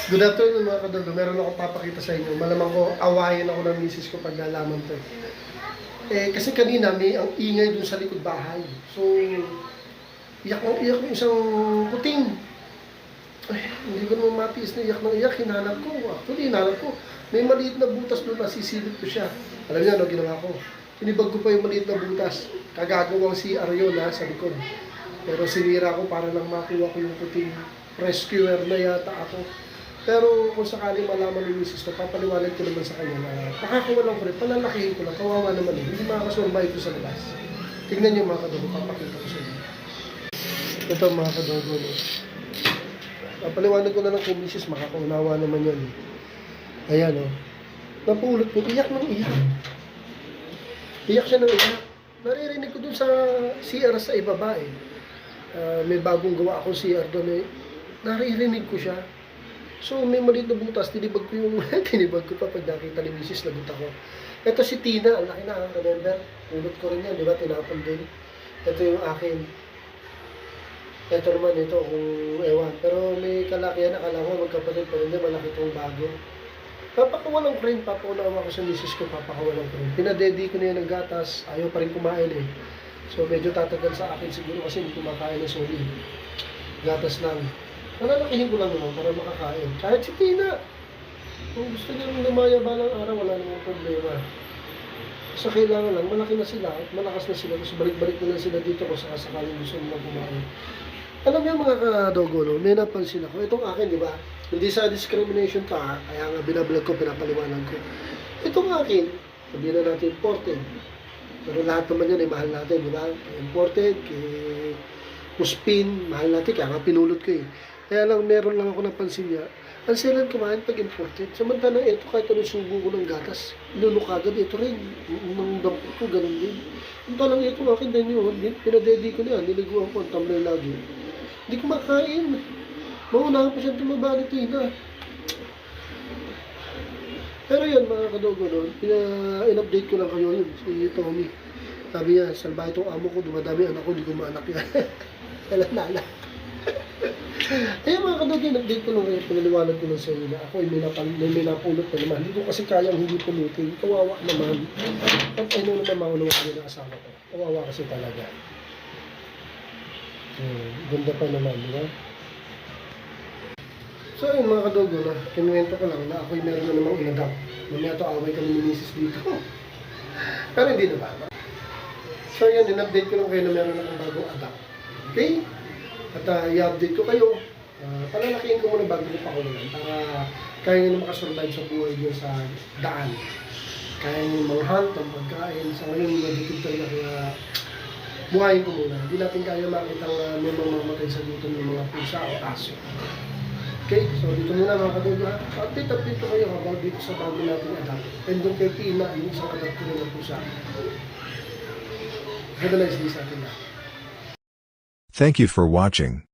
Good afternoon mga kadogo. Meron akong papakita sa inyo. Malamang ko, awayin ako ng misis ko pag nalaman to. Kasi kanina may ang ingay dun sa likod bahay. So, iyak ng isang puting. Hindi ko naman matiis na iyak ng iyak. Hinanap ko. Actually, hinanap ko. May maliit na butas doon, nasisilip ko siya. Alam niyo, ano ginawa ko? Tinibag ko pa yung maliit na butas. Kagagawang si Aryo na sa likod. Pero sinira ko para lang makuha ko yung puting. Rescuer na yata ako. Pero kung sakaling malaman ni Mrs. na papaliwanag ko naman sa kanya na pakakuha lang ko rin, palalakihin ko lang, kawawa naman eh. Hindi makakasurvive ko sa labas. Tingnan niyo mga kadogo, papakita ko sa inyo. Ito mga kadogo. No? Papaliwanag ko na lang kay Mrs. makakaunawa naman yan. Ayan o. Napulot ko, iyak ng iyak. Iyak siya ng iyak. Naririnig ko dun sa CR sa ibaba eh. May bagong gawa akong CR doon eh. Naririnig ko siya. So may maliit na butas, tinibag ko yung tinibag ko pa pag nakita ni Mrs. lagot ako. Ito si Tina, ang laki na, remember? Ulot ko rin yan, di ba? Tinapon din. Ito yung akin. Ito naman, ito kung ewan. Pero may kalakihan, akala ko magkapatid pa rin, malaki itong bago. Papakawalan ko rin, papaunawa ko sa Mrs. ko, papakawalan ko rin. Pinadedi ko na yan ng gatas, ayaw pa rin kumain eh. So medyo tatagal sa akin siguro kasi hindi kumakain ng soli. Gatas lang. Malalakihin ko lang naman para makakain. Kahit si Tina, kung gusto niya lumaya balang araw, wala namang problema. So kailangan lang, malaki na sila at malakas na sila. Tapos balik-balik na lang sila dito kung sakasakaling gusto nila kumain. Alam niyo mga kadogo, no? May napansin ako. Itong akin, di ba? Hindi sa discrimination to ha. Kaya nga binablog ko, pinapaliwanag ko. Itong akin, sabihin na natin imported. Pero lahat naman yan ay mahal natin, di ba? Imported, Puspin, mahal natin. Kaya nga pinulot ko eh. Kaya lang, meron lang ako napansin niya. Ang silang kumain pag imported. Samantalang ito, kahit anong subo ko ng gatas, ilunok agad. Ito rin, nang dampot ko, ganun din. Samantalang ito, akin din yun. Pinadedi ko na yan, niliguan ko ang tumbler lagi. Hindi ko makain. Maunahan pa siyang tumaba ni Tina. Pero yan, mga kadogo, no? In-update ko lang kayo yun, si Tommy. Sabi niya, salbahe itong amo ko, dumadami anak ko, hindi ko maanak yan. Nalala. Ayun mga kadogo, in-update ko lang kayo, pinaliwanag ko lang sa inyo na ako ay may napulot na naman. Hindi ko kasi kayang hindi pulutin. Kawawa naman. At ano naman maunawa ko ng asawa ko. Kawawa kasi talaga. Ganda pa naman, di ba? So ayun mga kadogo, na kinuwento ko lang na ako'y meron na namang in-adapt. Mamaya ito away kami ni Mrs. dito. Pero hindi na ba? So yun, in-update ko lang kayo na meron akong bagong adapt. Okay? At i-update ko kayo. Palalakihin ko muna bago ko pakulunan para kaya nyo na makasurvive sa buhay nyo sa daan. Kaya nyo mang-hunt ang pagkain. Sa ngayon, maditid talaga kaya buhayin ko muna. Hindi natin kaya makita may mamamatay sa gutom ng mga pusa o aso. Okay, so dito muna mga kadogo ha. Update ko kayo about dito sa bago natin adapt. And doon kay Tina, yung isang adapt ko rin ng pusa. Have a nice day sa atin lahat. Thank you for watching.